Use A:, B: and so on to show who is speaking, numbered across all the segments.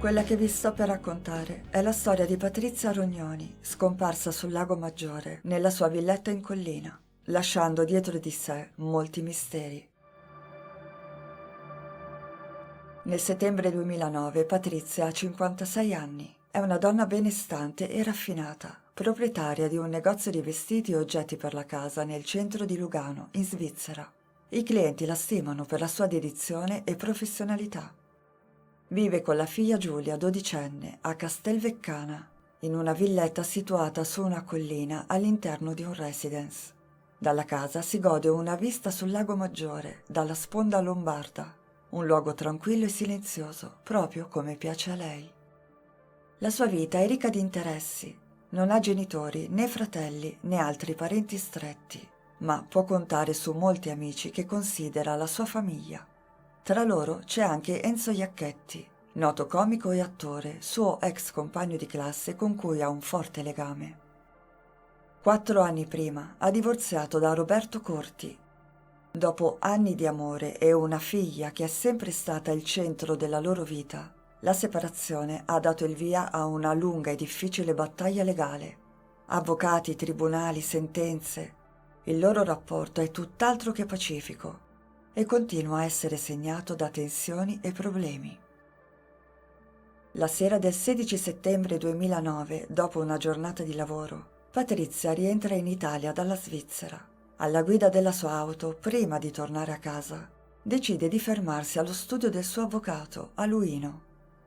A: Quella che vi sto per raccontare è la storia di Patrizia Rognoni, scomparsa sul Lago Maggiore, nella sua villetta in collina, lasciando dietro di sé molti misteri. Nel settembre 2009 Patrizia ha 56 anni. È una donna benestante e raffinata, proprietaria di un negozio di vestiti e oggetti per la casa nel centro di Lugano, in Svizzera. I clienti la stimano per la sua dedizione e professionalità. Vive con la figlia Giulia, dodicenne, a Castelveccana, in una villetta situata su una collina all'interno di un residence. Dalla casa si gode una vista sul Lago Maggiore, dalla sponda lombarda, un luogo tranquillo e silenzioso, proprio come piace a lei. La sua vita è ricca di interessi. Non ha genitori, né fratelli, né altri parenti stretti, ma può contare su molti amici che considera la sua famiglia. Tra loro c'è anche Enzo Iacchetti, noto comico e attore, suo ex compagno di classe con cui ha un forte legame. 4 anni prima ha divorziato da Roberto Corti. Dopo anni di amore e una figlia che è sempre stata il centro della loro vita, la separazione ha dato il via a una lunga e difficile battaglia legale. Avvocati, tribunali, sentenze. Il loro rapporto è tutt'altro che pacifico e continua a essere segnato da tensioni e problemi. La sera del 16 settembre 2009, dopo una giornata di lavoro, Patrizia rientra in Italia dalla Svizzera. Alla guida della sua auto, prima di tornare a casa, decide di fermarsi allo studio del suo avvocato, a Luino.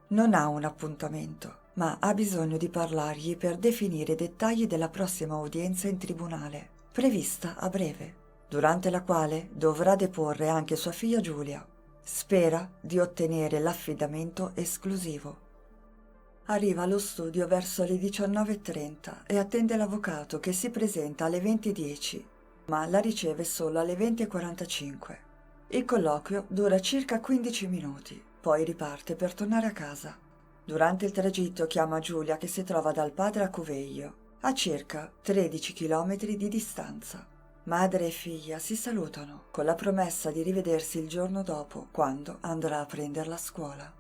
A: Non ha un appuntamento, ma ha bisogno di parlargli per definire i dettagli della prossima udienza in tribunale, prevista a breve, durante la quale dovrà deporre anche sua figlia Giulia. Spera di ottenere l'affidamento esclusivo. Arriva allo studio verso le 19:30 e attende l'avvocato che si presenta alle 20:10, ma la riceve solo alle 20:45. Il colloquio dura circa 15 minuti, poi riparte per tornare a casa. Durante il tragitto chiama Giulia che si trova dal padre a Coveglio, a circa 13 chilometri di distanza. Madre e figlia si salutano con la promessa di rivedersi il giorno dopo, quando andrà a prenderla a scuola.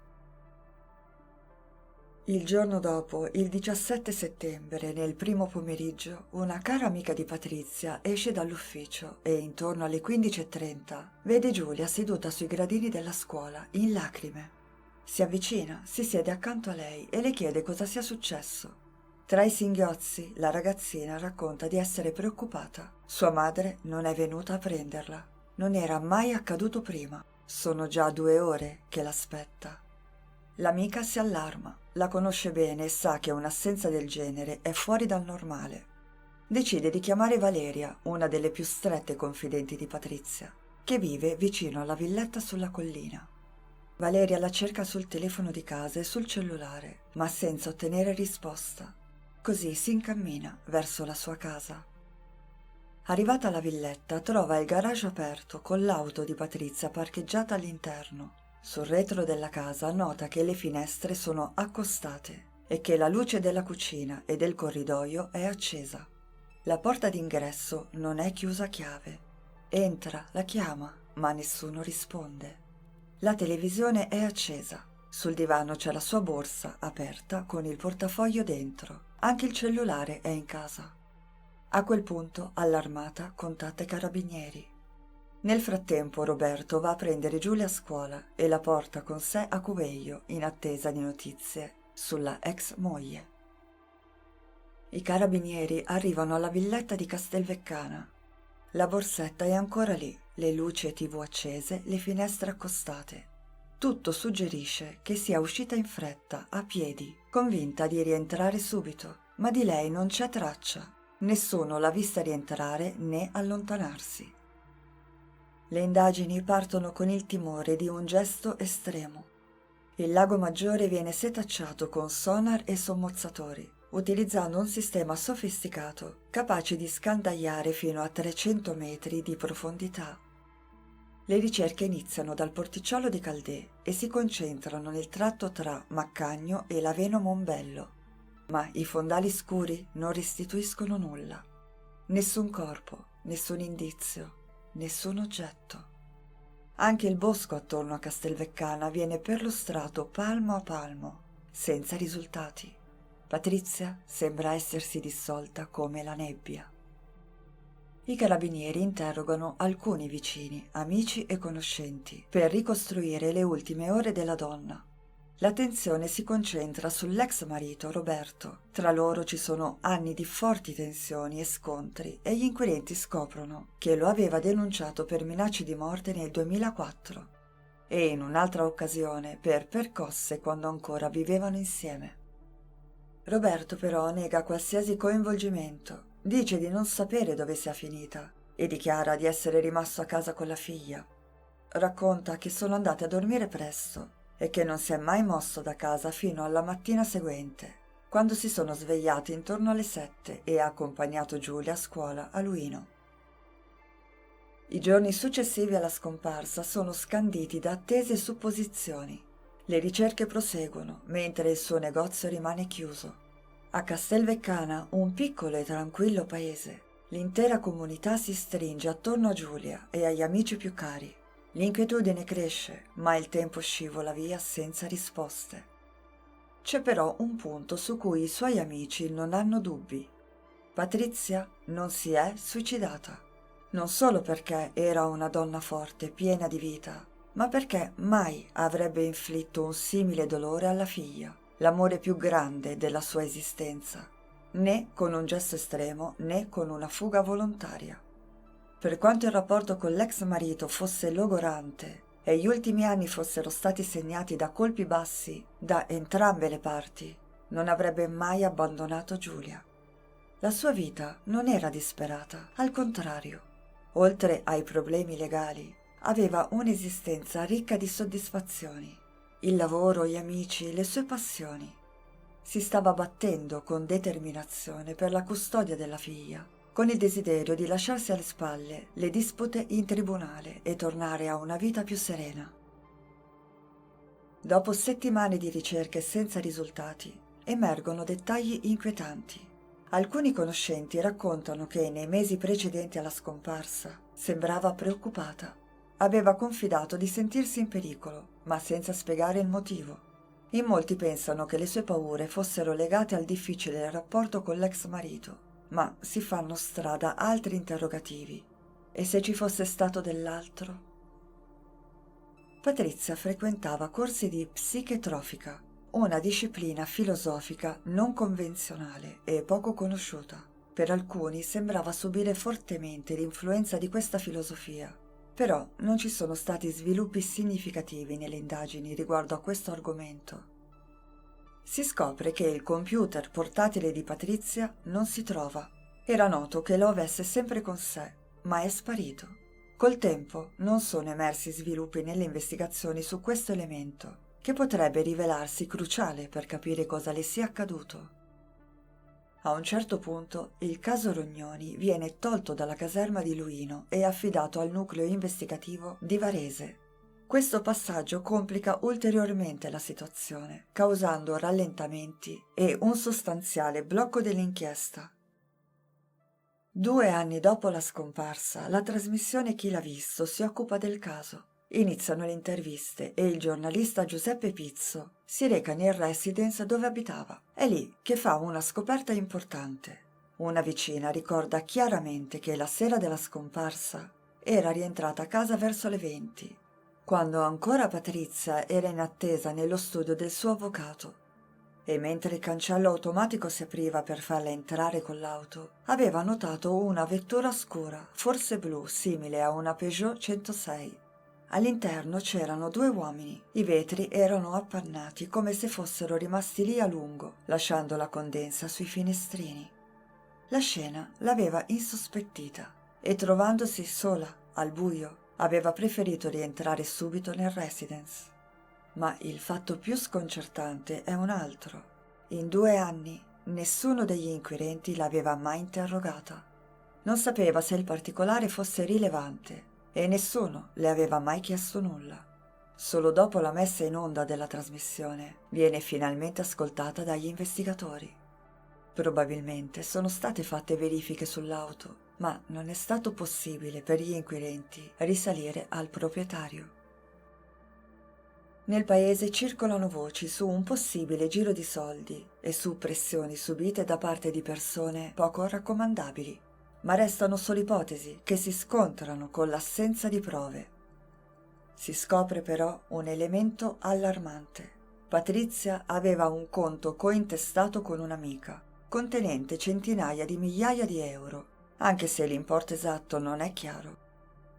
A: Il giorno dopo, il 17 settembre, nel primo pomeriggio, una cara amica di Patrizia esce dall'ufficio e intorno alle 15:30 vede Giulia seduta sui gradini della scuola, in lacrime. Si avvicina, si siede accanto a lei e le chiede cosa sia successo. Tra i singhiozzi, la ragazzina racconta di essere preoccupata. Sua madre non è venuta a prenderla. Non era mai accaduto prima. Sono già 2 ore che l'aspetta. L'amica si allarma, la conosce bene e sa che un'assenza del genere è fuori dal normale. Decide di chiamare Valeria, una delle più strette confidenti di Patrizia, che vive vicino alla villetta sulla collina. Valeria la cerca sul telefono di casa e sul cellulare, ma senza ottenere risposta. Così si incammina verso la sua casa. Arrivata alla villetta, trova il garage aperto con l'auto di Patrizia parcheggiata all'interno. Sul retro della casa nota che le finestre sono accostate e che la luce della cucina e del corridoio è accesa. La porta d'ingresso non è chiusa a chiave. Entra, la chiama, ma nessuno risponde. La televisione è accesa. Sul divano c'è la sua borsa aperta con il portafoglio dentro. Anche il cellulare è in casa. A quel punto, allarmata, contatta i carabinieri. Nel frattempo Roberto va a prendere Giulia a scuola e la porta con sé a Coveglio in attesa di notizie sulla ex moglie. I carabinieri arrivano alla villetta di Castelveccana. La borsetta è ancora lì, le luci e TV accese, le finestre accostate. Tutto suggerisce che sia uscita in fretta, a piedi, convinta di rientrare subito, ma di lei non c'è traccia. Nessuno l'ha vista rientrare né allontanarsi. Le indagini partono con il timore di un gesto estremo. Il Lago Maggiore viene setacciato con sonar e sommozzatori, utilizzando un sistema sofisticato capace di scandagliare fino a 300 metri di profondità. Le ricerche iniziano dal porticciolo di Caldè e si concentrano nel tratto tra Maccagno e Laveno Mombello, ma i fondali scuri non restituiscono nulla. Nessun corpo, nessun indizio, nessun oggetto. Anche il bosco attorno a Castelveccana viene perlustrato palmo a palmo, senza risultati. Patrizia sembra essersi dissolta come la nebbia. I carabinieri interrogano alcuni vicini, amici e conoscenti per ricostruire le ultime ore della donna. L'attenzione si concentra sull'ex marito Roberto. Tra loro ci sono anni di forti tensioni e scontri e gli inquirenti scoprono che lo aveva denunciato per minacce di morte nel 2004 e in un'altra occasione per percosse quando ancora vivevano insieme. Roberto però nega qualsiasi coinvolgimento, dice di non sapere dove sia finita e dichiara di essere rimasto a casa con la figlia. Racconta che sono andate a dormire presto e che non si è mai mosso da casa fino alla mattina seguente, quando si sono svegliati intorno alle 7 e ha accompagnato Giulia a scuola a Luino. I giorni successivi alla scomparsa sono scanditi da attese supposizioni. Le ricerche proseguono mentre il suo negozio rimane chiuso. A Castelveccana, un piccolo e tranquillo paese, l'intera comunità si stringe attorno a Giulia e agli amici più cari. L'inquietudine cresce, ma il tempo scivola via senza risposte. C'è però un punto su cui i suoi amici non hanno dubbi. Patrizia non si è suicidata. Non solo perché era una donna forte, piena di vita, ma perché mai avrebbe inflitto un simile dolore alla figlia, l'amore più grande della sua esistenza, né con un gesto estremo né con una fuga volontaria. Per quanto il rapporto con l'ex marito fosse logorante e gli ultimi anni fossero stati segnati da colpi bassi da entrambe le parti, non avrebbe mai abbandonato Giulia. La sua vita non era disperata, al contrario. Oltre ai problemi legali, aveva un'esistenza ricca di soddisfazioni. Il lavoro, gli amici, le sue passioni. Si stava battendo con determinazione per la custodia della figlia, con il desiderio di lasciarsi alle spalle le dispute in tribunale e tornare a una vita più serena. Dopo settimane di ricerche senza risultati, emergono dettagli inquietanti. Alcuni conoscenti raccontano che nei mesi precedenti alla scomparsa sembrava preoccupata. Aveva confidato di sentirsi in pericolo, ma senza spiegare il motivo. In molti pensano che le sue paure fossero legate al difficile rapporto con l'ex marito, ma si fanno strada altri interrogativi. E se ci fosse stato dell'altro? Patrizia frequentava corsi di psiche trofica, una disciplina filosofica non convenzionale e poco conosciuta. Per alcuni sembrava subire fortemente l'influenza di questa filosofia, però non ci sono stati sviluppi significativi nelle indagini riguardo a questo argomento. Si scopre che il computer portatile di Patrizia non si trova. Era noto che lo avesse sempre con sé, ma è sparito. Col tempo non sono emersi sviluppi nelle investigazioni su questo elemento, che potrebbe rivelarsi cruciale per capire cosa le sia accaduto. A un certo punto il caso Rognoni viene tolto dalla caserma di Luino e affidato al nucleo investigativo di Varese. Questo passaggio complica ulteriormente la situazione, causando rallentamenti e un sostanziale blocco dell'inchiesta. 2 anni dopo la scomparsa, la trasmissione Chi l'ha visto si occupa del caso. Iniziano le interviste e il giornalista Giuseppe Pizzo si reca nel residence dove abitava. È lì che fa una scoperta importante. Una vicina ricorda chiaramente che la sera della scomparsa era rientrata a casa verso le 20, quando ancora Patrizia era in attesa nello studio del suo avvocato. E mentre il cancello automatico si apriva per farla entrare con l'auto, aveva notato una vettura scura, forse blu, simile a una Peugeot 106. All'interno c'erano 2 uomini. I vetri erano appannati come se fossero rimasti lì a lungo, lasciando la condensa sui finestrini. La scena l'aveva insospettita e trovandosi sola, al buio, aveva preferito rientrare subito nel residence. Ma il fatto più sconcertante è un altro. In 2 anni nessuno degli inquirenti l'aveva mai interrogata. Non sapeva se il particolare fosse rilevante e nessuno le aveva mai chiesto nulla. Solo dopo la messa in onda della trasmissione viene finalmente ascoltata dagli investigatori. Probabilmente sono state fatte verifiche sull'auto, ma non è stato possibile per gli inquirenti risalire al proprietario. Nel paese circolano voci su un possibile giro di soldi e su pressioni subite da parte di persone poco raccomandabili, ma restano solo ipotesi che si scontrano con l'assenza di prove. Si scopre però un elemento allarmante. Patrizia aveva un conto cointestato con un'amica, contenente centinaia di migliaia di euro, anche se l'importo esatto non è chiaro,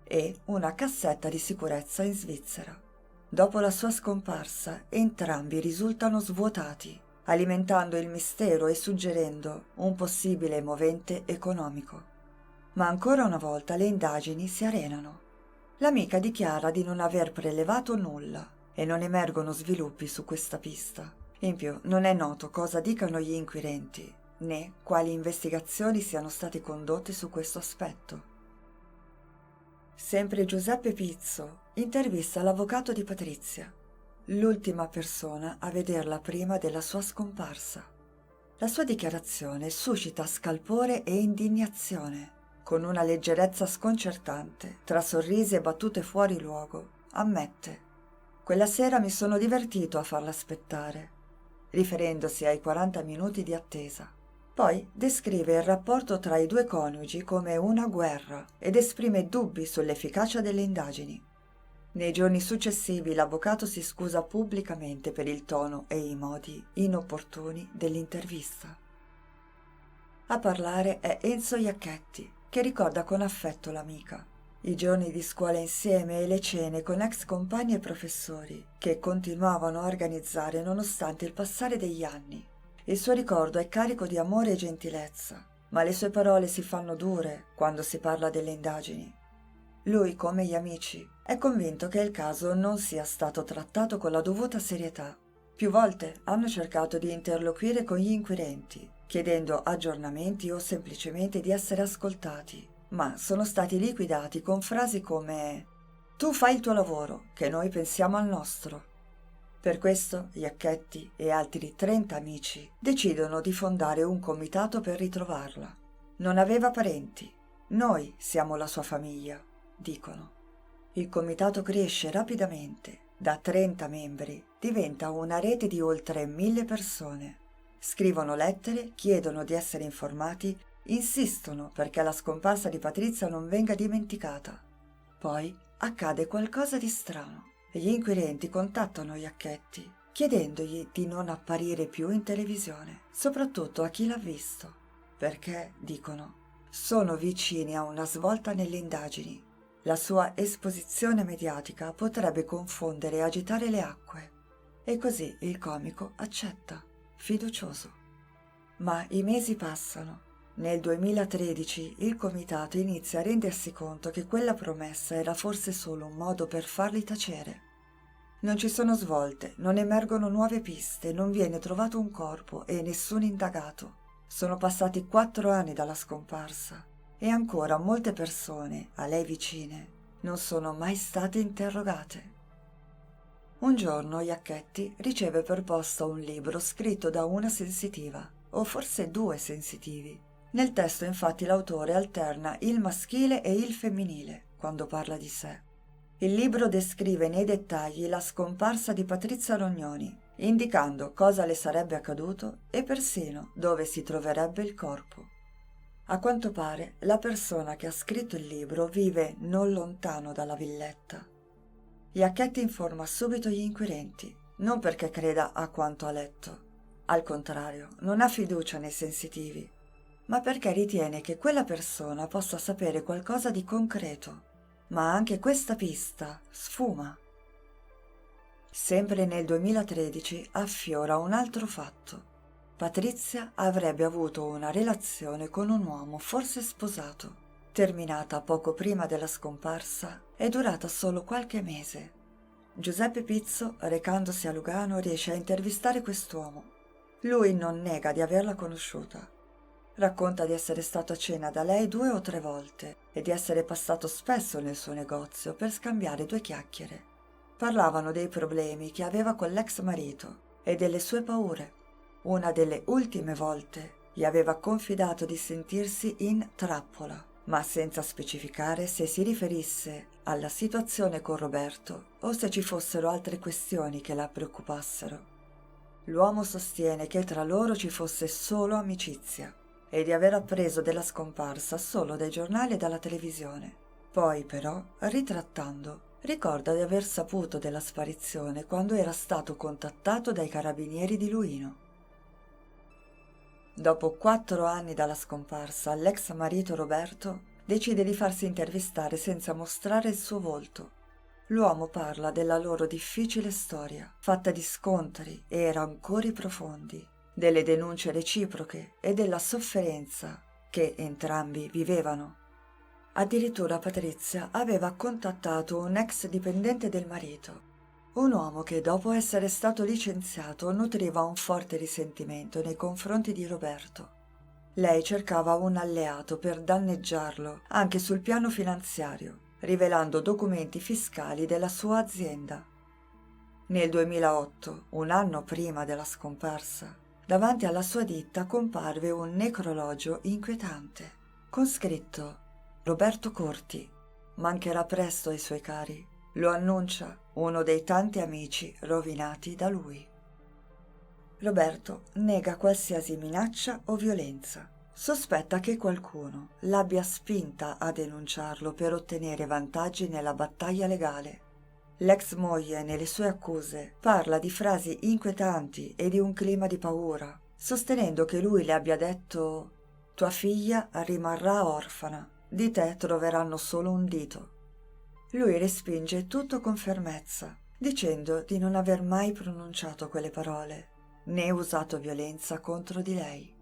A: e una cassetta di sicurezza in Svizzera. Dopo la sua scomparsa, entrambi risultano svuotati, alimentando il mistero e suggerendo un possibile movente economico. Ma ancora una volta le indagini si arenano. L'amica dichiara di non aver prelevato nulla e non emergono sviluppi su questa pista. In più, non è noto cosa dicano gli inquirenti, né quali investigazioni siano state condotte su questo aspetto. Sempre Giuseppe Pizzo intervista l'avvocato di Patrizia, l'ultima persona a vederla prima della sua scomparsa. La sua dichiarazione suscita scalpore e indignazione. Con una leggerezza sconcertante, tra sorrisi e battute fuori luogo, ammette: «Quella sera mi sono divertito a farla aspettare», riferendosi ai 40 minuti di attesa. Poi descrive il rapporto tra i due coniugi come una guerra ed esprime dubbi sull'efficacia delle indagini. Nei giorni successivi l'avvocato si scusa pubblicamente per il tono e i modi inopportuni dell'intervista. A parlare è Enzo Iacchetti, che ricorda con affetto l'amica. I giorni di scuola insieme e le cene con ex compagni e professori che continuavano a organizzare nonostante il passare degli anni. Il suo ricordo è carico di amore e gentilezza, ma le sue parole si fanno dure quando si parla delle indagini. Lui, come gli amici, è convinto che il caso non sia stato trattato con la dovuta serietà. Più volte hanno cercato di interloquire con gli inquirenti, chiedendo aggiornamenti o semplicemente di essere ascoltati, ma sono stati liquidati con frasi come «Tu fai il tuo lavoro, che noi pensiamo al nostro». Per questo Iacchetti e altri 30 amici decidono di fondare un comitato per ritrovarla. Non aveva parenti. Noi siamo la sua famiglia, dicono. Il comitato cresce rapidamente. Da 30 membri diventa una rete di oltre 1000 persone. Scrivono lettere, chiedono di essere informati, insistono perché la scomparsa di Patrizia non venga dimenticata. Poi accade qualcosa di strano. Gli inquirenti contattano Iacchetti, chiedendogli di non apparire più in televisione, soprattutto a chi l'ha visto, perché, dicono, sono vicini a una svolta nelle indagini. La sua esposizione mediatica potrebbe confondere e agitare le acque. E così il comico accetta, fiducioso. Ma i mesi passano. Nel 2013 il comitato inizia a rendersi conto che quella promessa era forse solo un modo per farli tacere. Non ci sono svolte, non emergono nuove piste, non viene trovato un corpo e nessun indagato. Sono passati 4 anni dalla scomparsa e ancora molte persone, a lei vicine, non sono mai state interrogate. Un giorno Iacchetti riceve per posta un libro scritto da una sensitiva, o forse 2 sensitivi. Nel testo infatti l'autore alterna il maschile e il femminile quando parla di sé. Il libro descrive nei dettagli la scomparsa di Patrizia Rognoni, indicando cosa le sarebbe accaduto e persino dove si troverebbe il corpo. A quanto pare la persona che ha scritto il libro vive non lontano dalla villetta. Iacchetti informa subito gli inquirenti, non perché creda a quanto ha letto. Al contrario, non ha fiducia nei sensitivi, ma perché ritiene che quella persona possa sapere qualcosa di concreto. Ma anche questa pista sfuma. Sempre nel 2013 affiora un altro fatto. Patrizia avrebbe avuto una relazione con un uomo forse sposato, terminata poco prima della scomparsa e durata solo qualche mese. Giuseppe Pizzo, recandosi a Lugano, riesce a intervistare quest'uomo. Lui non nega di averla conosciuta. Racconta di essere stato a cena da lei 2 o 3 volte e di essere passato spesso nel suo negozio per scambiare 2 chiacchiere. Parlavano dei problemi che aveva con l'ex marito e delle sue paure. Una delle ultime volte gli aveva confidato di sentirsi in trappola ma senza specificare se si riferisse alla situazione con Roberto o se ci fossero altre questioni che la preoccupassero. L'uomo sostiene che tra loro ci fosse solo amicizia e di aver appreso della scomparsa solo dai giornali e dalla televisione. Poi però, ritrattando, ricorda di aver saputo della sparizione quando era stato contattato dai carabinieri di Luino. Dopo 4 anni dalla scomparsa, l'ex marito Roberto decide di farsi intervistare senza mostrare il suo volto. L'uomo parla della loro difficile storia, fatta di scontri e rancori profondi, delle denunce reciproche e della sofferenza che entrambi vivevano. Addirittura Patrizia aveva contattato un ex dipendente del marito, un uomo che dopo essere stato licenziato nutriva un forte risentimento nei confronti di Roberto. Lei cercava un alleato per danneggiarlo anche sul piano finanziario, rivelando documenti fiscali della sua azienda. Nel 2008, un anno prima della scomparsa, davanti alla sua ditta comparve un necrologio inquietante, con scritto «Roberto Corti, mancherà presto ai suoi cari». Lo annuncia uno dei tanti amici rovinati da lui. Roberto nega qualsiasi minaccia o violenza. Sospetta che qualcuno l'abbia spinta a denunciarlo per ottenere vantaggi nella battaglia legale. L'ex moglie, nelle sue accuse, parla di frasi inquietanti e di un clima di paura, sostenendo che lui le abbia detto «Tua figlia rimarrà orfana, di te troveranno solo un dito». Lui respinge tutto con fermezza, dicendo di non aver mai pronunciato quelle parole, né usato violenza contro di lei.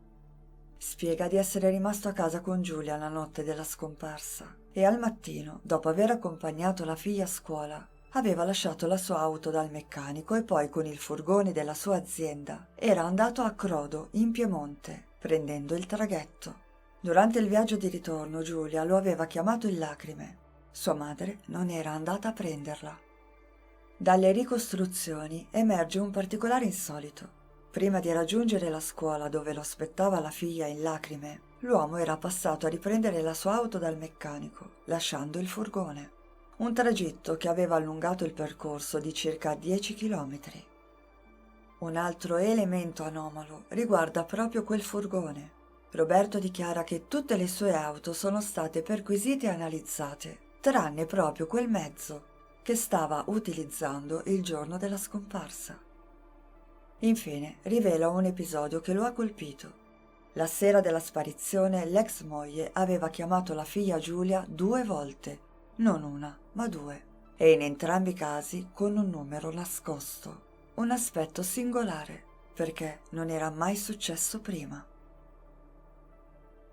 A: Spiega di essere rimasto a casa con Giulia la notte della scomparsa e al mattino, dopo aver accompagnato la figlia a scuola, aveva lasciato la sua auto dal meccanico e poi con il furgone della sua azienda era andato a Crodo, in Piemonte, prendendo il traghetto. Durante il viaggio di ritorno Giulia lo aveva chiamato in lacrime. Sua madre non era andata a prenderla. Dalle ricostruzioni emerge un particolare insolito. Prima di raggiungere la scuola dove lo aspettava la figlia in lacrime, l'uomo era passato a riprendere la sua auto dal meccanico, lasciando il furgone. Un tragitto che aveva allungato il percorso di circa 10 chilometri. Un altro elemento anomalo riguarda proprio quel furgone. Roberto dichiara che tutte le sue auto sono state perquisite e analizzate, tranne proprio quel mezzo che stava utilizzando il giorno della scomparsa. Infine rivela un episodio che lo ha colpito. La sera della sparizione l'ex moglie aveva chiamato la figlia Giulia 2 volte, non una, ma 2, e in entrambi i casi con un numero nascosto. Un aspetto singolare, perché non era mai successo prima.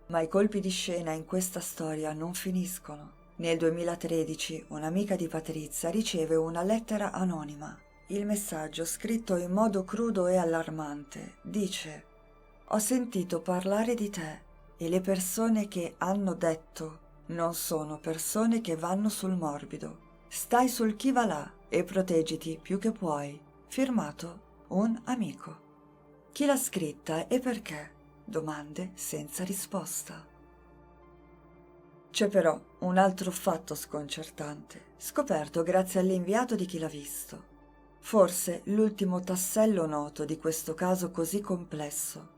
A: Ma i colpi di scena in questa storia non finiscono. Nel 2013 un'amica di Patrizia riceve una lettera anonima. Il messaggio, scritto in modo crudo e allarmante, dice: «Ho sentito parlare di te e le persone che hanno detto non sono persone che vanno sul morbido. Stai sul chi va là e proteggiti più che puoi. Firmato un amico». Chi l'ha scritta e perché? Domande senza risposta. C'è però un altro fatto sconcertante, scoperto grazie all'inviato di Chi l'ha visto. Forse l'ultimo tassello noto di questo caso così complesso.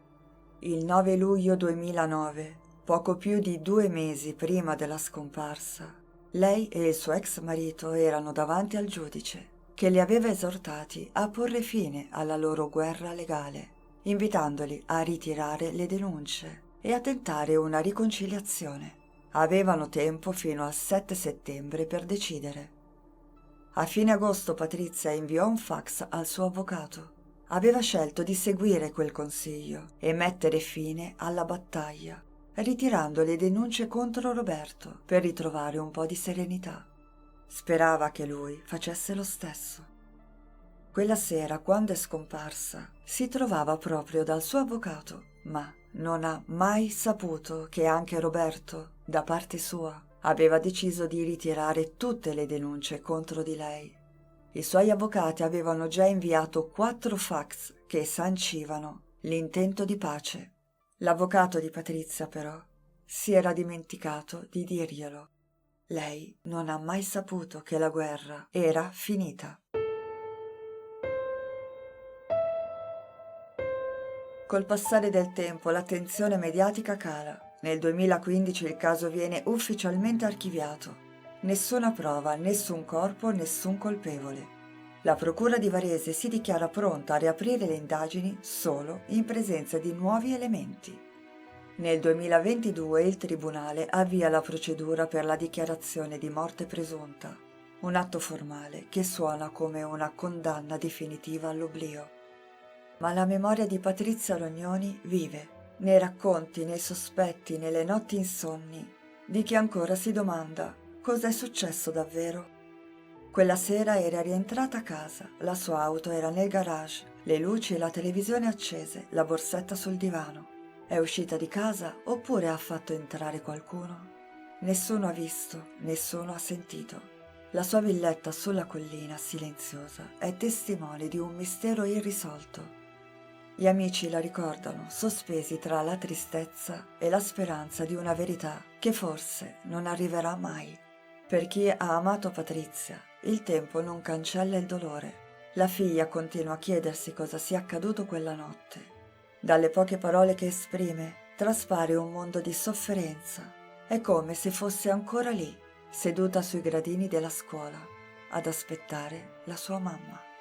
A: Il 9 luglio 2009, poco più di 2 mesi prima della scomparsa, lei e il suo ex marito erano davanti al giudice, che li aveva esortati a porre fine alla loro guerra legale, invitandoli a ritirare le denunce e a tentare una riconciliazione. Avevano tempo fino al 7 settembre per decidere. A fine agosto Patrizia inviò un fax al suo avvocato. Aveva scelto di seguire quel consiglio e mettere fine alla battaglia, ritirando le denunce contro Roberto per ritrovare un po' di serenità. Sperava che lui facesse lo stesso. Quella sera, quando è scomparsa, si trovava proprio dal suo avvocato, ma non ha mai saputo che anche Roberto, da parte sua, aveva deciso di ritirare tutte le denunce contro di lei. I suoi avvocati avevano già inviato 4 fax che sancivano l'intento di pace. L'avvocato di Patrizia, però, Si era dimenticato di dirglielo. Lei non ha mai saputo che la guerra era finita. Col passare del tempo l'attenzione mediatica cala. Nel 2015 il caso viene ufficialmente archiviato. Nessuna prova, nessun corpo, nessun colpevole. La procura di Varese si dichiara pronta a riaprire le indagini solo in presenza di nuovi elementi. Nel 2022 il tribunale avvia la procedura per la dichiarazione di morte presunta, un atto formale che suona come una condanna definitiva all'oblio. Ma la memoria di Patrizia Rognoni vive, nei racconti, nei sospetti, nelle notti insonni, di chi ancora si domanda cosa è successo davvero. Quella sera era rientrata a casa, la sua auto era nel garage, le luci e la televisione accese, la borsetta sul divano. È uscita di casa oppure ha fatto entrare qualcuno? Nessuno ha visto, nessuno ha sentito. La sua villetta sulla collina silenziosa è testimone di un mistero irrisolto. Gli amici la ricordano, sospesi tra la tristezza e la speranza di una verità che forse non arriverà mai. Per chi ha amato Patrizia, il tempo non cancella il dolore. La figlia continua a chiedersi cosa sia accaduto quella notte. Dalle poche parole che esprime, traspare un mondo di sofferenza. È come se fosse ancora lì, seduta sui gradini della scuola, ad aspettare la sua mamma.